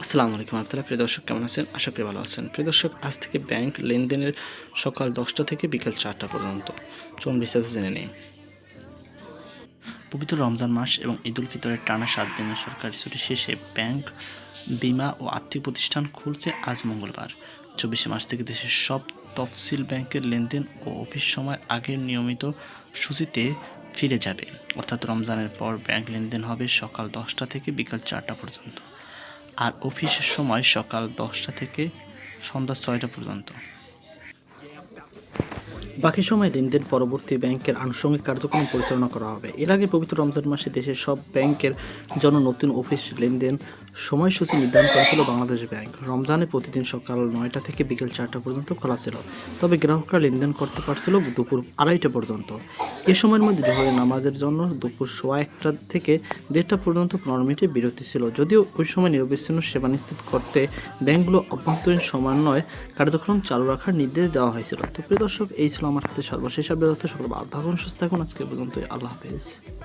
আসসালামু আলাইকুম রহমতুল্লাহ। প্রিয় দর্শক, কেমন আছেন? আশা করি ভালো আছেন। প্রিয় দর্শক, আজ থেকে ব্যাংক লেনদেনের সকাল 10টা থেকে বিকেল 4টা পর্যন্ত। চলুন বিস্তারিত জেনে নিই। পবিত্র রমজান মাস এবং ঈদুল ফিতরের টানা 7 দিনের সরকারি ছুটি শেষে ব্যাংক, বিমা ও আর্থিক প্রতিষ্ঠান খুলছে আজ মঙ্গলবার 24 মার্চ থেকে দেশের সব তফসিল ব্যাংকের লেনদেন ও অফিস সময় আগের নিয়মিত সূচিতে ফিরে যাবে। অর্থাৎ রমজানের পর ব্যাংক লেনদেন হবে সকাল 10টা থেকে বিকাল 4টা পর্যন্ত, আর অফিসের সময় সকাল 10টা থেকে সন্ধ্যা 6টা পর্যন্ত। বাকি সময় লেনদেন পরবর্তী ব্যাংকের আনুষঙ্গিক কার্যক্রম পরিচালনা করা হবে। এর আগে পবিত্র রমজান মাসে দেশের সব ব্যাংকের জন্য নতুন অফিস লেনদেন সময়সূচি নির্ধারণ করেছিল বাংলাদেশ ব্যাংক। রমজানে প্রতিদিন সকাল 9টা থেকে বিকেল 4টা পর্যন্ত খোলা ছিল, তবে গ্রাহকরা লেনদেন করতে পারছিল দুপুর 2:30টা পর্যন্ত। এ সময়ের মধ্যে জোহরের নামাজের জন্য দুপুর 1:15 থেকে 1:30টা পর্যন্ত 15 মিনিটের বিরতি ছিল। যদিও ওই সময় নিরবিচ্ছিন্ন সেবা নিশ্চিত করতে ব্যাংকগুলো অভ্যন্তরীণ সমন্বয় কার্যক্রম চালু রাখার নির্দেশ দেওয়া হয়েছিল। তো প্রিয় দর্শক, এই ছিল আমার হাতে সর্বশেষ আপডেট। সকল ভালো থাকুন, সুস্থ থাকুন। আজকে পর্যন্ত, আল্লাহ হাফেজ।